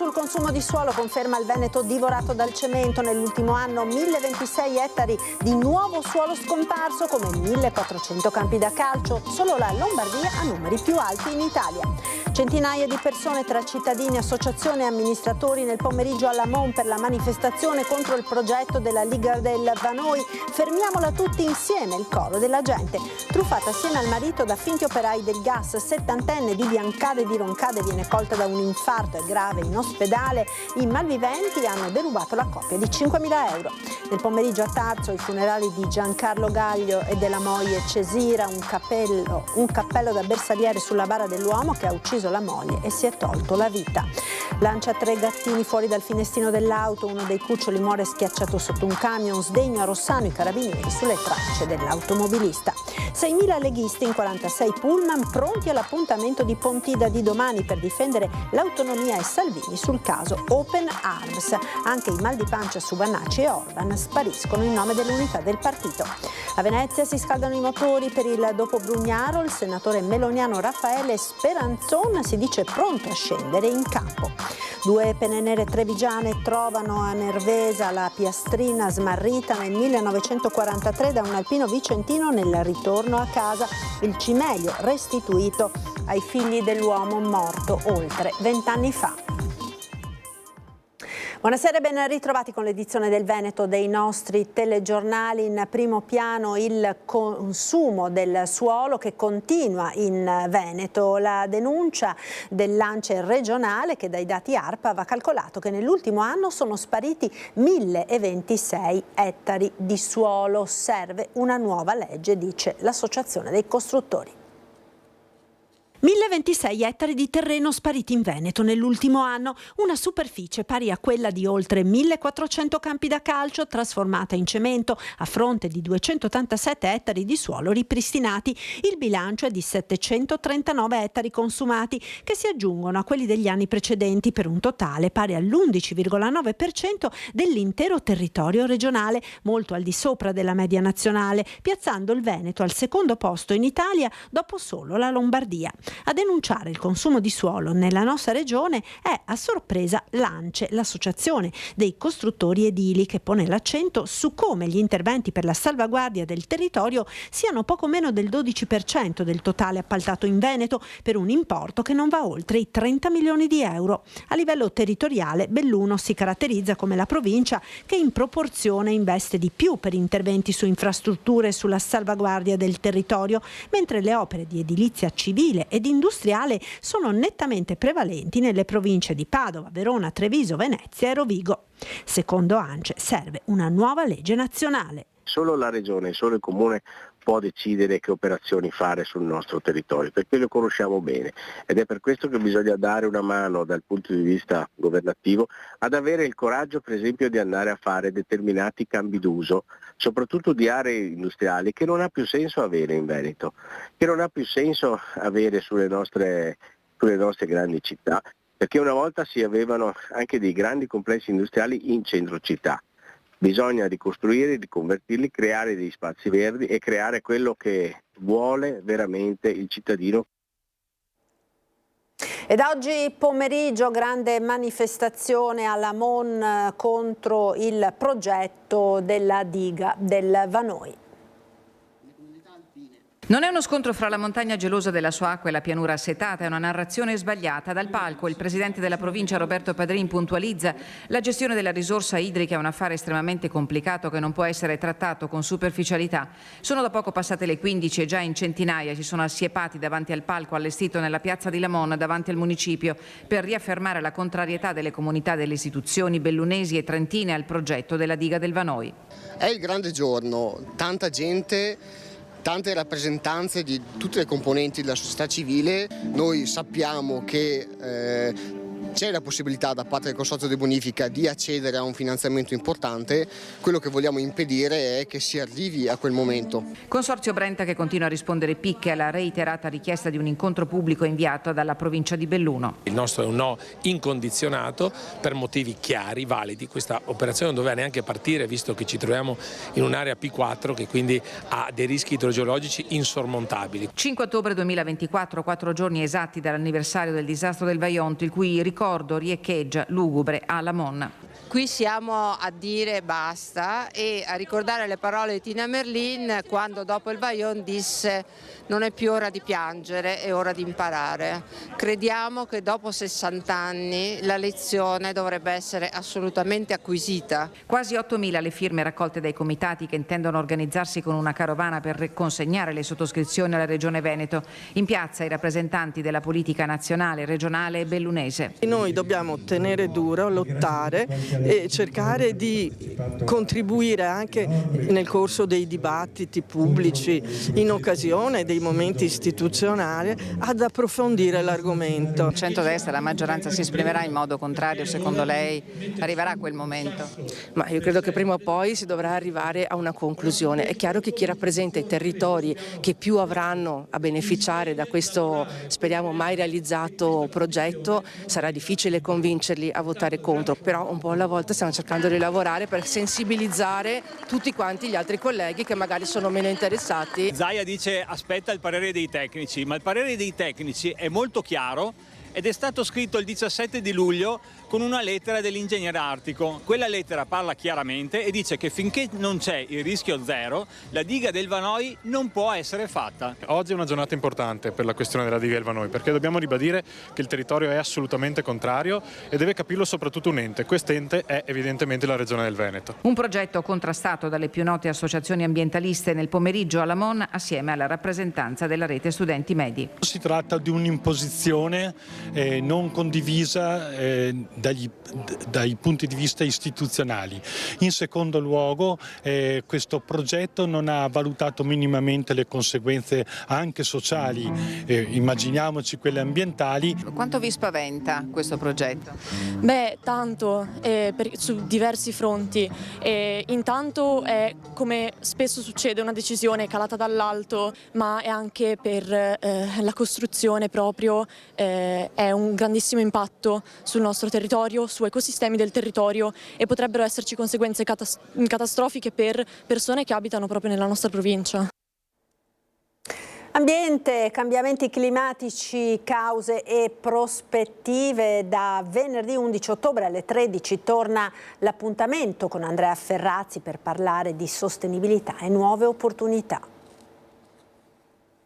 sul consumo di suolo, conferma il Veneto divorato dal cemento. Nell'ultimo anno 1026 ettari di nuovo suolo scomparso, come 1400 campi da calcio. Solo la Lombardia ha numeri più alti in Italia. Centinaia di persone tra cittadini, associazioni e amministratori nel pomeriggio alla Mon per la manifestazione contro il progetto della Diga del Vanoi. Fermiamola tutti insieme, il coro della gente. Truffata assieme al marito da finti operai del gas, 70enne di Biancade di Roncade viene colta da un infarto, è grave in ospedale. I malviventi hanno derubato la coppia di 5.000 euro. Nel pomeriggio a Tarso i funerali di Giancarlo Gaglio e della moglie Cesira, un cappello da bersagliere sulla bara dell'uomo che ha ucciso la moglie e si è tolto la vita. Lancia 3 gattini fuori dal finestrino dell'auto, uno dei cuccioli muore schiacciato sotto un camion, sdegno a Rossano i carabinieri sulle tracce dell'automobilista. 6.000 leghisti in 46 pullman pronti all'appuntamento di Pontida di domani per difendere l'autonomia e Salvini sul caso Open Arms. Anche i mal di pancia su Vannacci e Orban spariscono in nome dell'unità del partito. A Venezia si scaldano i motori per il dopo Brugnaro. Il senatore meloniano Raffaele Speranzon si dice pronto a scendere in campo. 2 penne nere trevigiane trovano a Nervesa la piastrina smarrita nel 1943 da un alpino vicentino nel ritorno a casa, il cimelio restituito ai figli dell'uomo morto oltre 20 anni fa. Buonasera e ben ritrovati con l'edizione del Veneto dei nostri telegiornali. In primo piano il consumo del suolo che continua in Veneto. La denuncia dell'ANCE regionale che dai dati ARPA va calcolato che nell'ultimo anno sono spariti 1026 ettari di suolo. Serve una nuova legge, dice l'Associazione dei Costruttori. 1026 ettari di terreno spariti in Veneto nell'ultimo anno, una superficie pari a quella di oltre 1400 campi da calcio trasformata in cemento a fronte di 287 ettari di suolo ripristinati. Il bilancio è di 739 ettari consumati che si aggiungono a quelli degli anni precedenti per un totale pari all'11,9% dell'intero territorio regionale, molto al di sopra della media nazionale, piazzando il Veneto al secondo posto in Italia dopo solo la Lombardia. A denunciare il consumo di suolo nella nostra regione è a sorpresa l'ANCE, l'associazione dei costruttori edili, che pone l'accento su come gli interventi per la salvaguardia del territorio siano poco meno del 12% del totale appaltato in Veneto per un importo che non va oltre i 30 milioni di euro. A livello territoriale Belluno si caratterizza come la provincia che in proporzione investe di più per interventi su infrastrutture e sulla salvaguardia del territorio, mentre le opere di edilizia civile ed industriale sono nettamente prevalenti nelle province di Padova, Verona, Treviso, Venezia e Rovigo. Secondo ANCE serve una nuova legge nazionale. Solo la regione, solo il comune può decidere che operazioni fare sul nostro territorio, perché lo conosciamo bene, ed è per questo che bisogna dare una mano dal punto di vista governativo ad avere il coraggio, per esempio, di andare a fare determinati cambi d'uso, soprattutto di aree industriali che non ha più senso avere in Veneto, che non ha più senso avere sulle nostre grandi città, perché una volta si avevano anche dei grandi complessi industriali in centro città. Bisogna ricostruire, riconvertirli, creare dei spazi verdi e creare quello che vuole veramente il cittadino. Ed oggi pomeriggio grande manifestazione alla Mon contro il progetto della diga del Vanoi. Non è uno scontro fra la montagna gelosa della sua acqua e la pianura assetata, è una narrazione sbagliata. Dal palco il presidente della provincia Roberto Padrin puntualizza: la gestione della risorsa idrica è un affare estremamente complicato che non può essere trattato con superficialità. Sono da poco passate le 15 e già in centinaia si sono assiepati davanti al palco allestito nella piazza di Lamon davanti al municipio per riaffermare la contrarietà delle comunità, delle istituzioni bellunesi e trentine al progetto della diga del Vanoi. È il grande giorno, tanta gente, tante rappresentanze di tutte le componenti della società civile. Noi sappiamo che c'è la possibilità da parte del Consorzio di Bonifica di accedere a un finanziamento importante. Quello che vogliamo impedire è che si arrivi a quel momento. Consorzio Brenta che continua a rispondere picche alla reiterata richiesta di un incontro pubblico inviato dalla provincia di Belluno. Il nostro è un no incondizionato per motivi chiari, validi. Questa operazione non doveva neanche partire, visto che ci troviamo in un'area P4 che quindi ha dei rischi idrogeologici insormontabili. 5 ottobre 2024, 4 giorni esatti dall'anniversario del disastro del Vajont, il cui ricordo ricordo riecheggia lugubre a Lamon. Qui siamo a dire basta e a ricordare le parole di Tina Merlin quando dopo il Vajont disse: non è più ora di piangere, è ora di imparare. Crediamo che dopo 60 anni la lezione dovrebbe essere assolutamente acquisita. Quasi 8.000 le firme raccolte dai comitati che intendono organizzarsi con una carovana per consegnare le sottoscrizioni alla Regione Veneto. In piazza i rappresentanti della politica nazionale, regionale e bellunese. Noi dobbiamo tenere duro, lottare e cercare di contribuire anche nel corso dei dibattiti pubblici, in occasione dei momenti istituzionali, ad approfondire l'argomento. Il centrodestra, la maggioranza si esprimerà in modo contrario, secondo lei arriverà quel momento? Ma io credo che prima o poi si dovrà arrivare a una conclusione. È chiaro che chi rappresenta i territori che più avranno a beneficiare da questo, speriamo mai realizzato progetto, sarà difficile convincerli a votare contro, però un po' alla volta stiamo cercando di lavorare per sensibilizzare tutti quanti gli altri colleghi che magari sono meno interessati. Zaia dice aspetta il parere dei tecnici, ma il parere dei tecnici è molto chiaro ed è stato scritto il 17 di luglio con una lettera dell'ingegnere Artico. Quella lettera parla chiaramente e dice che finché non c'è il rischio zero, la diga del Vanoi non può essere fatta. Oggi è una giornata importante per la questione della diga del Vanoi, perché dobbiamo ribadire che il territorio è assolutamente contrario e deve capirlo soprattutto un ente. Quest'ente è evidentemente la Regione del Veneto. Un progetto contrastato dalle più note associazioni ambientaliste nel pomeriggio a Lamon assieme alla rappresentanza della rete studenti medi. Si tratta di un'imposizione non condivisa dai punti di vista istituzionali. In secondo luogo, questo progetto non ha valutato minimamente le conseguenze anche sociali, immaginiamoci quelle ambientali. Quanto vi spaventa questo progetto? Beh, tanto, su diversi fronti. Intanto è, come spesso succede, una decisione calata dall'alto, ma è anche per la costruzione proprio, è un grandissimo impatto sul nostro territorio, su ecosistemi del territorio, e potrebbero esserci conseguenze catastrofiche per persone che abitano proprio nella nostra provincia. Ambiente, cambiamenti climatici, cause e prospettive. Da venerdì 11 ottobre alle 13 torna l'appuntamento con Andrea Ferrazzi per parlare di sostenibilità e nuove opportunità.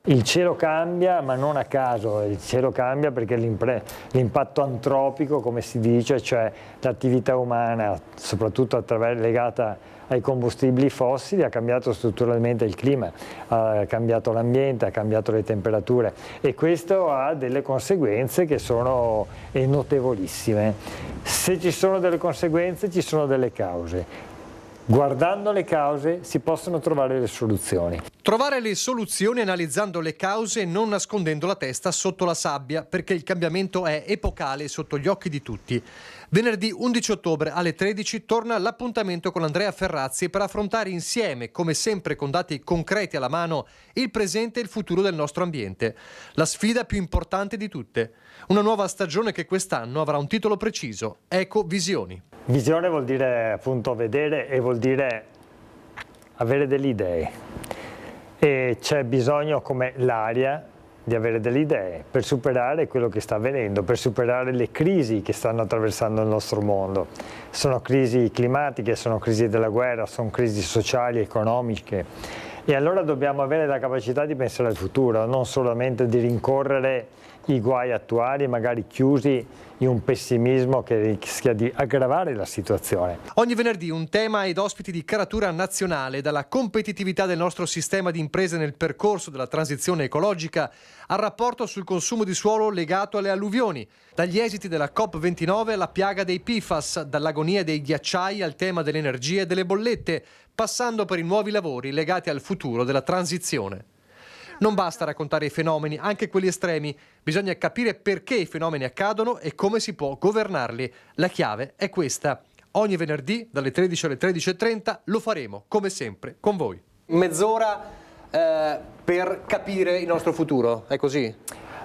Il cielo cambia, ma non a caso, il cielo cambia perché l'impatto antropico, come si dice, cioè l'attività umana, soprattutto legata ai combustibili fossili, ha cambiato strutturalmente il clima, ha cambiato l'ambiente, ha cambiato le temperature, e questo ha delle conseguenze che sono notevolissime. Se ci sono delle conseguenze, ci sono delle cause. Guardando le cause si possono trovare le soluzioni. Trovare le soluzioni analizzando le cause e non nascondendo la testa sotto la sabbia, perché il cambiamento è epocale sotto gli occhi di tutti. Venerdì 11 ottobre alle 13 torna l'appuntamento con Andrea Ferrazzi per affrontare insieme, come sempre con dati concreti alla mano, il presente e il futuro del nostro ambiente. La sfida più importante di tutte. Una nuova stagione che quest'anno avrà un titolo preciso: Ecovisioni. Visione vuol dire appunto vedere e vuol dire avere delle idee, e c'è bisogno, come l'aria, di avere delle idee per superare quello che sta avvenendo, per superare le crisi che stanno attraversando il nostro mondo. Sono crisi climatiche, sono crisi della guerra, sono crisi sociali, economiche, e allora dobbiamo avere la capacità di pensare al futuro, non solamente di rincorrere i guai attuali, magari chiusi in un pessimismo che rischia di aggravare la situazione. Ogni venerdì un tema ed ospiti di caratura nazionale, dalla competitività del nostro sistema di imprese nel percorso della transizione ecologica al rapporto sul consumo di suolo legato alle alluvioni, dagli esiti della COP29 alla piaga dei PFAS, dall'agonia dei ghiacciai al tema dell'energia e delle bollette, passando per i nuovi lavori legati al futuro della transizione. Non basta raccontare i fenomeni, anche quelli estremi, bisogna capire perché i fenomeni accadono e come si può governarli. La chiave è questa. Ogni venerdì dalle 13 alle 13:30 lo faremo, come sempre, con voi. Mezz'ora per capire il nostro futuro, è così?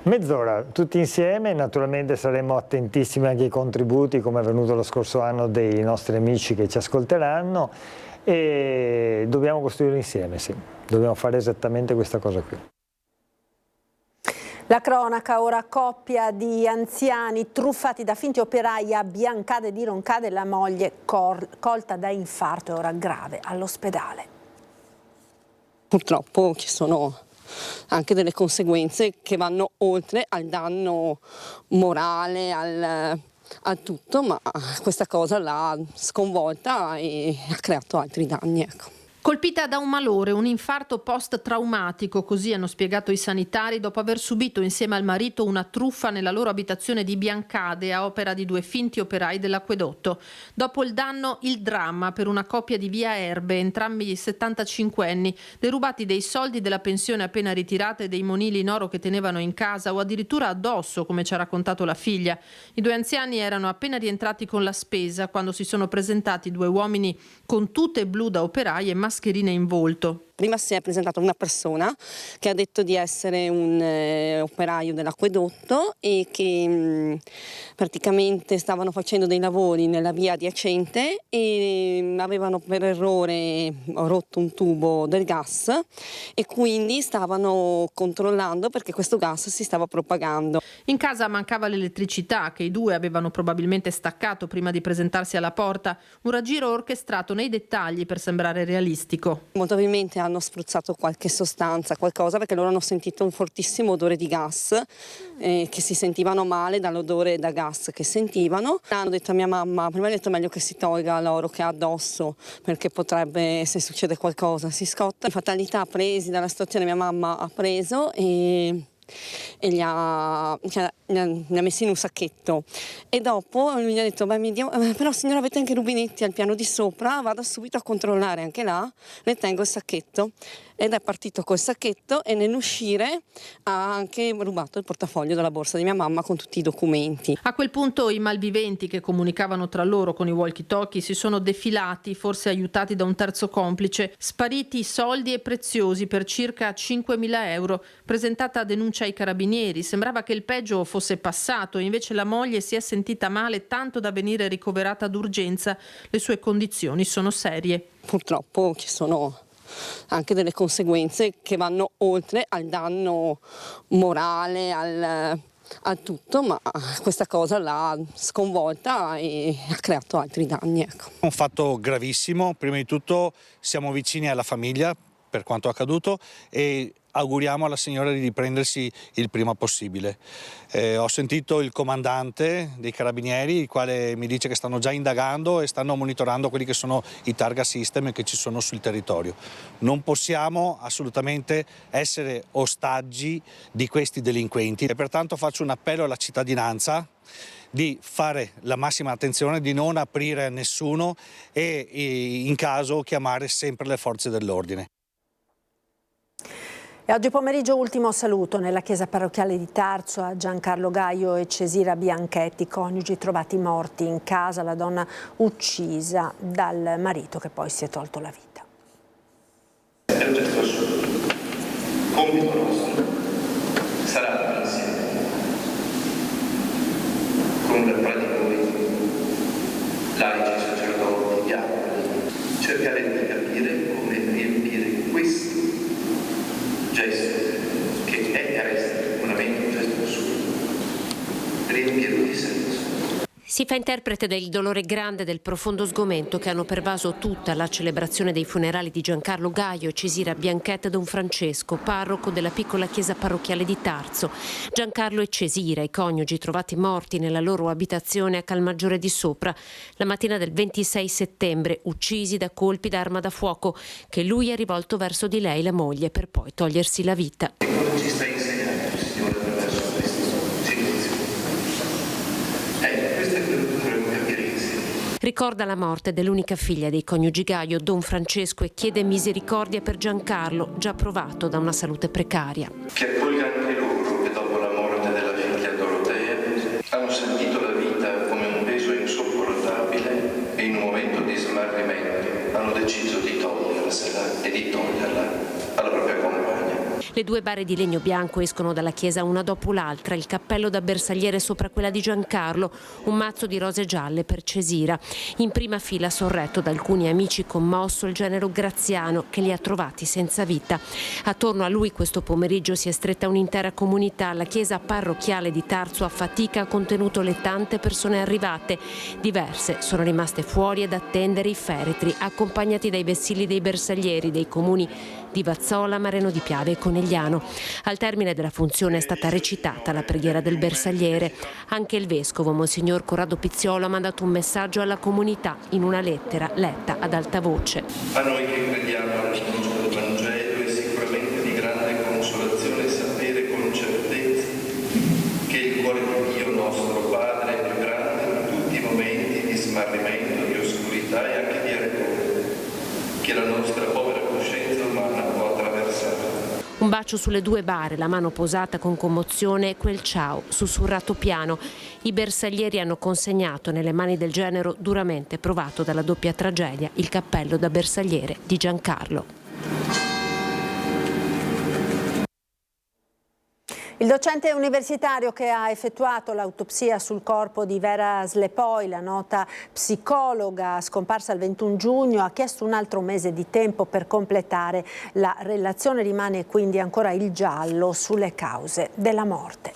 Mezz'ora, tutti insieme. Naturalmente saremo attentissimi anche ai contributi, come è avvenuto lo scorso anno, dei nostri amici che ci ascolteranno, e dobbiamo costruire insieme, sì. Dobbiamo fare esattamente questa cosa qui. La cronaca, ora coppia di anziani truffati da finti operai a Biancade di Roncade, la moglie colta da infarto e ora grave all'ospedale. Purtroppo ci sono anche delle conseguenze che vanno oltre al danno morale, al tutto, ma questa cosa l'ha sconvolta e ha creato altri danni, ecco. Colpita da un malore, un infarto post-traumatico, così hanno spiegato i sanitari, dopo aver subito insieme al marito una truffa nella loro abitazione di Biancade a opera di 2 finti operai dell'acquedotto. Dopo il danno, il dramma per una coppia di Via Erbe, entrambi 75enni, derubati dei soldi della pensione appena ritirata e dei monili in oro che tenevano in casa o addirittura addosso, come ci ha raccontato la figlia. I 2 anziani erano appena rientrati con la spesa quando si sono presentati 2 uomini con tute blu da operai e mascherine in volto. Prima si è presentata una persona che ha detto di essere un operaio dell'acquedotto e che praticamente stavano facendo dei lavori nella via adiacente e avevano per errore rotto un tubo del gas e quindi stavano controllando perché questo gas si stava propagando. In casa mancava l'elettricità che i 2 avevano probabilmente staccato prima di presentarsi alla porta, un raggiro orchestrato nei dettagli per sembrare realistico. Molto probabilmente hanno spruzzato qualche sostanza, qualcosa, perché loro hanno sentito un fortissimo odore di gas, che si sentivano male dall'odore da gas che sentivano. Hanno detto a mia mamma, prima ha detto meglio che si tolga l'oro che ha addosso, perché potrebbe, se succede qualcosa, si scotta. In fatalità presi dalla situazione mia mamma ha preso e li ha messi in un sacchetto e dopo lui gli ha detto però signora avete anche i rubinetti al piano di sopra, vado subito a controllare anche là, le tengo il sacchetto, ed è partito col sacchetto e nell'uscire ha anche rubato il portafoglio dalla borsa di mia mamma con tutti i documenti. A quel punto i malviventi che comunicavano tra loro con i walkie-talkie si sono defilati, forse aiutati da un terzo complice, spariti soldi e preziosi per circa 5.000 euro, presentata denuncia ai carabinieri. Sembrava che il peggio fosse passato, invece la moglie si è sentita male tanto da venire ricoverata d'urgenza. Le sue condizioni sono serie. Purtroppo ci sono anche delle conseguenze che vanno oltre al danno morale, al tutto, ma questa cosa l'ha sconvolta e ha creato altri danni, ecco. Un fatto gravissimo, prima di tutto siamo vicini alla famiglia per quanto accaduto e auguriamo alla signora di riprendersi il prima possibile. Ho sentito il comandante dei carabinieri, il quale mi dice che stanno già indagando e stanno monitorando quelli che sono i targa system che ci sono sul territorio. Non possiamo assolutamente essere ostaggi di questi delinquenti e pertanto faccio un appello alla cittadinanza di fare la massima attenzione, di non aprire a nessuno e in caso chiamare sempre le forze dell'ordine. E oggi pomeriggio ultimo saluto nella chiesa parrocchiale di Tarso a Giancarlo Gaio e Cesira Bianchetti, coniugi trovati morti in casa, la donna uccisa dal marito che poi si è tolto la vita. È un gesto assurdo, compito nostro sarà insieme con fra di noi, laici, sacerdoti, diavoli, cercare di capire come riempire questo gesto che è e resta sicuramente un gesto assurdo, riempirlo di senso. Si fa interprete del dolore grande e del profondo sgomento che hanno pervaso tutta la celebrazione dei funerali di Giancarlo Gaio e Cesira Bianchetti Don Francesco, parroco della piccola chiesa parrocchiale di Tarso. Giancarlo e Cesira, i coniugi trovati morti nella loro abitazione a Calmaggiore di Sopra, la mattina del 26 settembre, uccisi da colpi d'arma da fuoco che lui ha rivolto verso di lei, la moglie, per poi togliersi la vita. E cosa ci sta insegnando, Signore, attraverso questo silenzio? Questo è quello che dovremmo capire insieme. Ricorda la morte dell'unica figlia dei coniugi Gaio, Don Francesco, e chiede misericordia per Giancarlo, già provato da una salute precaria. Che accolga anche loro che dopo la morte della figlia Dorotea hanno sentito la vita come un peso insopportabile e in un momento di smarrimento hanno deciso di togliersela e di toglierla alla propria compagna. Le 2 bare di legno bianco escono dalla chiesa una dopo l'altra, il cappello da bersagliere sopra quella di Giancarlo, un mazzo di rose gialle per Cesira. In prima fila, sorretto da alcuni amici, commosso il genero Graziano che li ha trovati senza vita. Attorno a lui questo pomeriggio si è stretta un'intera comunità. La chiesa parrocchiale di Tarso a fatica ha contenuto le tante persone arrivate. Diverse sono rimaste fuori ad attendere i feretri, accompagnati dai vessilli dei bersaglieri dei comuni di Vazzola, Mareno di Piave e Conegliano. Al termine della funzione è stata recitata la preghiera del bersagliere. Anche il vescovo, Monsignor Corrado Pizziolo, ha mandato un messaggio alla comunità in una lettera letta ad alta voce. A noi che crediamo all'annuncio del Vangelo è sicuramente di grande consolazione sapere con certezza che il cuore di Dio nostro Padre è più grande in tutti i momenti di smarrimento, di oscurità e anche di errore, che la nostra povera coscienza umana può attraversare. Un bacio sulle 2 bare, la mano posata con commozione e quel ciao, sussurrato piano. I bersaglieri hanno consegnato nelle mani del genero duramente provato dalla doppia tragedia il cappello da bersagliere di Giancarlo. Il docente universitario che ha effettuato l'autopsia sul corpo di Vera Slepoj, la nota psicologa scomparsa il 21 giugno, ha chiesto un altro mese di tempo per completare la relazione. Rimane quindi ancora il giallo sulle cause della morte.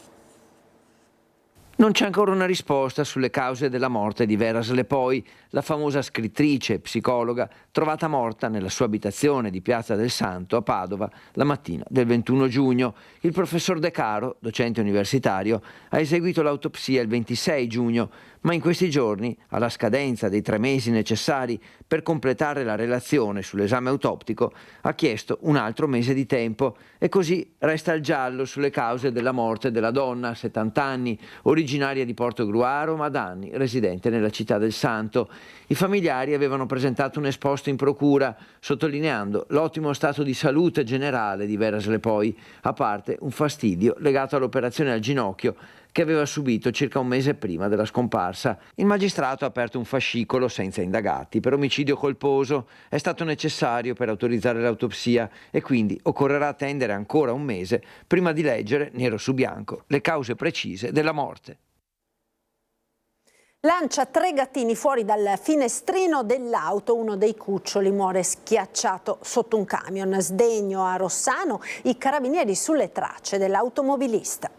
Non c'è ancora una risposta sulle cause della morte di Vera Slepoj, la famosa scrittrice e psicologa trovata morta nella sua abitazione di Piazza del Santo a Padova la mattina del 21 giugno. Il professor De Caro, docente universitario, ha eseguito l'autopsia il 26 giugno, ma in questi giorni, alla scadenza dei 3 mesi necessari per completare la relazione sull'esame autoptico, ha chiesto un altro mese di tempo e così resta il giallo sulle cause della morte della donna, 70 anni, originaria di Portogruaro, ma da anni residente nella città del Santo. I familiari avevano presentato un esposto in procura, sottolineando l'ottimo stato di salute generale di Vera Slepoj, a parte un fastidio legato all'operazione al ginocchio che aveva subito circa un mese prima della scomparsa. Il magistrato ha aperto un fascicolo senza indagati per omicidio colposo. È stato necessario per autorizzare l'autopsia e quindi occorrerà attendere ancora un mese prima di leggere nero su bianco le cause precise della morte. Lancia 3 gattini fuori dal finestrino dell'auto, uno dei cuccioli muore schiacciato sotto un camion. Sdegno a Rossano, i carabinieri sulle tracce dell'automobilista.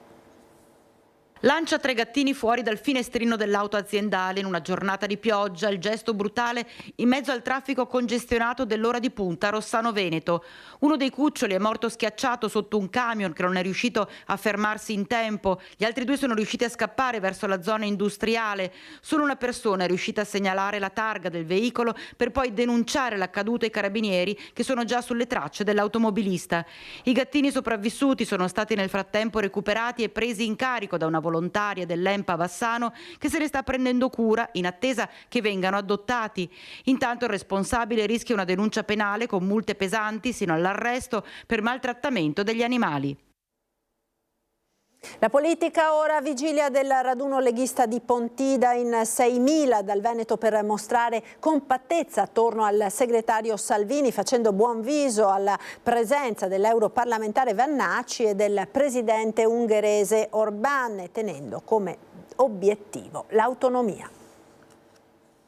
Lancia 3 gattini fuori dal finestrino dell'auto aziendale in una giornata di pioggia, il gesto brutale in mezzo al traffico congestionato dell'ora di punta a Rossano Veneto. Uno dei cuccioli è morto schiacciato sotto un camion che non è riuscito a fermarsi in tempo. Gli altri 2 sono riusciti a scappare verso la zona industriale. Solo una persona è riuscita a segnalare la targa del veicolo per poi denunciare l'accaduto ai carabinieri che sono già sulle tracce dell'automobilista. I gattini sopravvissuti sono stati nel frattempo recuperati e presi in carico da una volontaria dell'EMPA Bassano che se ne sta prendendo cura in attesa che vengano adottati. Intanto il responsabile rischia una denuncia penale con multe pesanti sino all'arresto per maltrattamento degli animali. La politica ora, vigilia del raduno leghista di Pontida, in 6.000 dal Veneto per mostrare compattezza attorno al segretario Salvini, facendo buon viso alla presenza dell'europarlamentare Vannacci e del presidente ungherese Orbán, tenendo come obiettivo l'autonomia.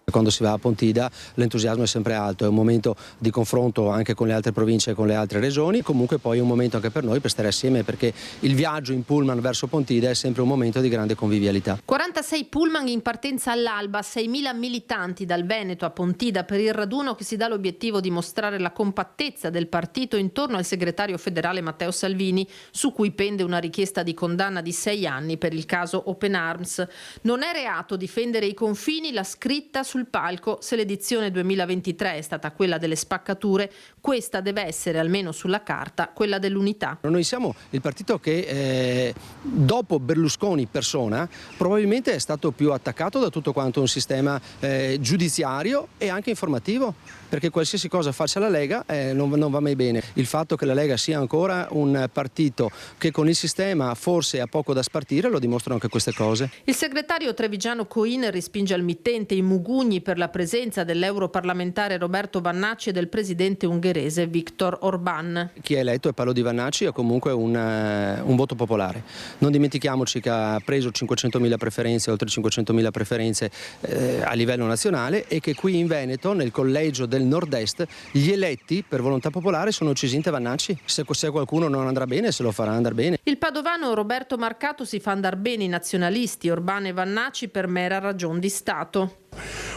Quando si va a Pontida l'entusiasmo è sempre alto, è un momento di confronto anche con le altre province e con le altre regioni, comunque poi è un momento anche per noi per stare assieme, perché il viaggio in pullman verso Pontida è sempre un momento di grande convivialità. 46 pullman in partenza all'alba, 6.000 militanti dal Veneto a Pontida per il raduno che si dà l'obiettivo di mostrare la compattezza del partito intorno al segretario federale Matteo Salvini, su cui pende una richiesta di condanna di 6 anni per il caso Open Arms. Non è reato difendere i confini, la scritta sul palco. Se l'edizione 2023 è stata quella delle spaccature, questa deve essere, almeno sulla carta, quella dell'unità. Noi siamo il partito che dopo Berlusconi persona probabilmente è stato più attaccato da tutto quanto un sistema giudiziario e anche informativo, perché qualsiasi cosa faccia la Lega non va mai bene. Il fatto che la Lega sia ancora un partito che con il sistema forse ha poco da spartire lo dimostrano anche queste cose. Il segretario trevigiano Coin respinge al mittente i mugugni pugni per la presenza dell'europarlamentare Roberto Vannacci e del presidente ungherese Viktor Orbán. Chi è eletto e parlo di Vannacci ha comunque un voto popolare. Non dimentichiamoci che ha preso 500.000 preferenze, oltre 500.000 preferenze a livello nazionale, e che qui in Veneto, nel collegio del nord-est, gli eletti per volontà popolare sono Cisinte Vannacci. Se qualcuno non andrà bene, se lo farà andare bene. Il padovano Roberto Marcato si fa andar bene i nazionalisti, Orbán e Vannacci per mera ragion di Stato.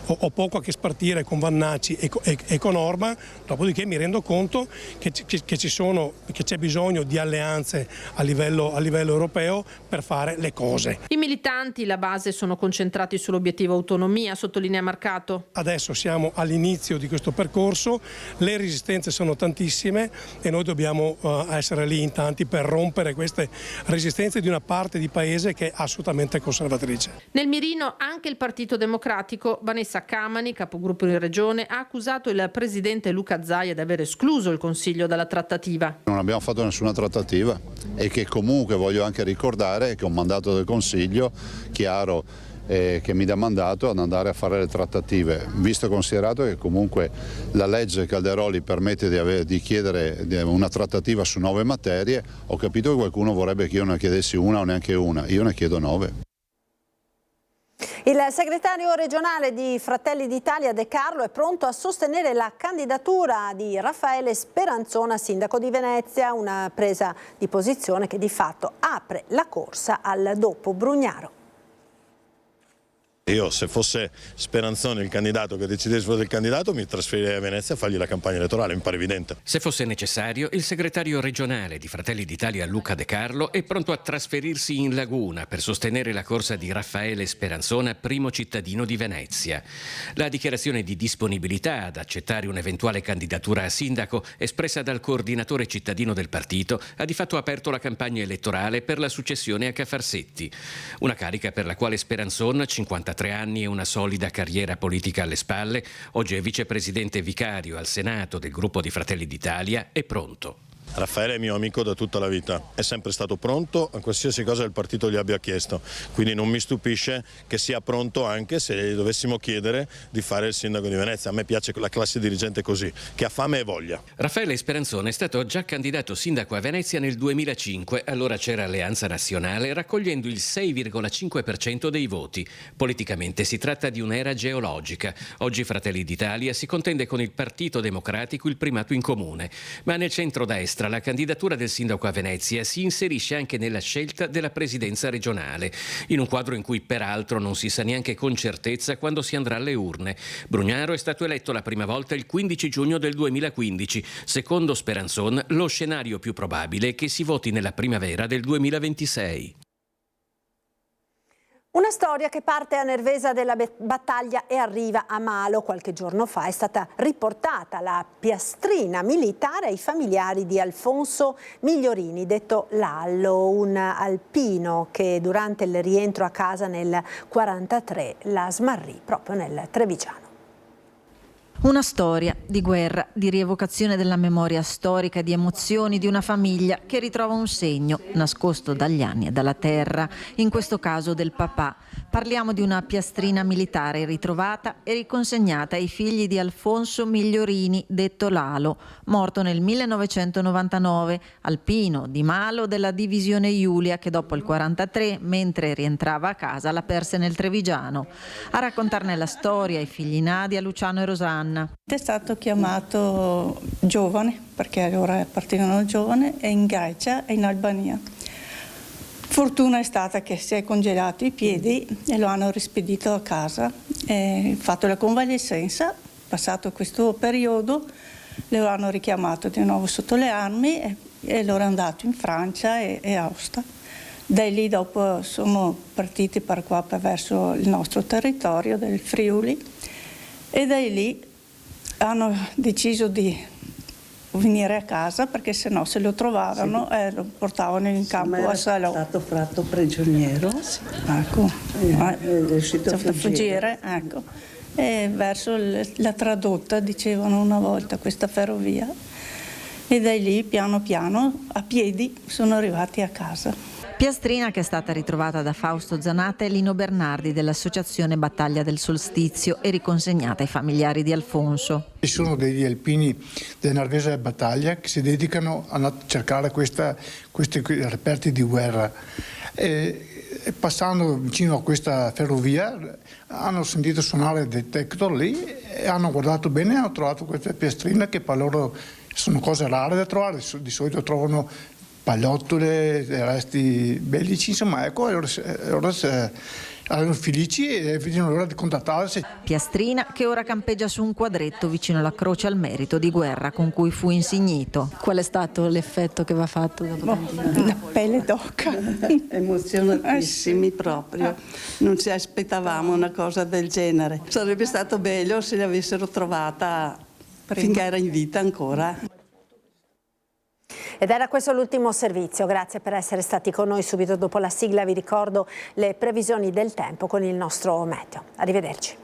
Ho poco a che spartire con Vannacci e con Orbán, dopodiché mi rendo conto che c'è bisogno di alleanze a livello europeo per fare le cose. I militanti, la base, sono concentrati sull'obiettivo autonomia, sottolinea Marcato. Adesso siamo all'inizio di questo percorso, le resistenze sono tantissime e noi dobbiamo essere lì in tanti per rompere queste resistenze di una parte di paese che è assolutamente conservatrice. Nel mirino anche il Partito Democratico. Vanessa Camani, capogruppo in regione, ha accusato il presidente Luca Zaia di aver escluso il Consiglio dalla trattativa. Non abbiamo fatto nessuna trattativa e che comunque voglio anche ricordare che ho un mandato del Consiglio chiaro che mi dà mandato ad andare a fare le trattative, visto e considerato che comunque la legge Calderoli permette di chiedere una trattativa su 9 materie. Ho capito che qualcuno vorrebbe che io ne chiedessi una o neanche una, io ne chiedo 9. Il segretario regionale di Fratelli d'Italia De Carlo è pronto a sostenere la candidatura di Raffaele Speranzon a sindaco di Venezia, una presa di posizione che di fatto apre la corsa al dopo Brugnaro. Io, se fosse Speranzon il candidato che decidesse del candidato, mi trasferirei a Venezia a fargli la campagna elettorale, mi pare evidente. Se fosse necessario, il segretario regionale di Fratelli d'Italia Luca De Carlo è pronto a trasferirsi in Laguna per sostenere la corsa di Raffaele Speranzon, primo cittadino di Venezia. La dichiarazione di disponibilità ad accettare un'eventuale candidatura a sindaco, espressa dal coordinatore cittadino del partito, ha di fatto aperto la campagna elettorale per la successione a Cafarsetti. Una carica per la quale Speranzon, 53 anni e una solida carriera politica alle spalle, oggi è vicepresidente vicario al Senato del gruppo di Fratelli d'Italia, è pronto. Raffaele è mio amico da tutta la vita, è sempre stato pronto a qualsiasi cosa il partito gli abbia chiesto, quindi non mi stupisce che sia pronto anche se gli dovessimo chiedere di fare il sindaco di Venezia. A me piace la classe dirigente così, che ha fame e voglia. Raffaele Speranzon è stato già candidato sindaco a Venezia nel 2005, allora c'era Alleanza Nazionale, raccogliendo il 6,5% dei voti. Politicamente si tratta di un'era geologica. Oggi Fratelli d'Italia si contende con il Partito Democratico il primato in comune, ma nel centro-destra la candidatura del sindaco a Venezia si inserisce anche nella scelta della presidenza regionale, in un quadro in cui peraltro non si sa neanche con certezza quando si andrà alle urne. Brugnaro è stato eletto la prima volta il 15 giugno del 2015. Secondo Speranzon, lo scenario più probabile è che si voti nella primavera del 2026. Una storia che parte a Nervesa della battaglia e arriva a Malo. Qualche giorno fa è stata riportata la piastrina militare ai familiari di Alfonso Migliorini, detto Lallo, un alpino che durante il rientro a casa nel 1943 la smarrì proprio nel Trevigiano. Una storia di guerra, di rievocazione della memoria storica, di emozioni di una famiglia che ritrova un segno nascosto dagli anni e dalla terra, in questo caso del papà. Parliamo di una piastrina militare ritrovata e riconsegnata ai figli di Alfonso Migliorini, detto Lalo, morto nel 1999, alpino di Malo della divisione Iulia, che dopo il 1943, mentre rientrava a casa, la perse nel Trevigiano. A raccontarne la storia i figli Nadia, Luciano e Rosanna. È stato chiamato giovane, perché allora partivano giovane, e in Grecia e in Albania. Fortuna è stata che si è congelato i piedi e lo hanno rispedito a casa, fatto la convalescenza, passato questo periodo, lo hanno richiamato di nuovo sotto le armi e loro è andato in Francia e Aosta. Da lì dopo sono partiti per qua, verso il nostro territorio del Friuli, e da lì hanno deciso di venire a casa perché sennò se lo trovavano lo portavano in campo a Salò. È stato fatto prigioniero, ecco, è riuscito a fuggire, ecco. E verso la tradotta, dicevano una volta, questa ferrovia, e da lì piano piano a piedi sono arrivati a casa. Piastrina che è stata ritrovata da Fausto Zanata e Lino Bernardi dell'associazione Battaglia del Solstizio e riconsegnata ai familiari di Alfonso. Ci sono degli alpini del Narvese Battaglia che si dedicano a cercare questi reperti di guerra. E passando vicino a questa ferrovia hanno sentito suonare il detector lì e hanno guardato bene e hanno trovato queste piastrine che per loro sono cose rare da trovare, di solito trovano pallottole, resti bellici, insomma, ecco, allora erano felici e vedevano l'ora di contattarsi. Piastrina che ora campeggia su un quadretto vicino alla croce al merito di guerra con cui fu insignito. Qual è stato l'effetto che va fatto? La pelle d'oca. Emozionatissimi proprio, non ci aspettavamo una cosa del genere. Sarebbe stato bello se l'avessero trovata finché era in vita ancora. Ed era questo l'ultimo servizio, grazie per essere stati con noi. Subito dopo la sigla vi ricordo le previsioni del tempo con il nostro meteo. Arrivederci.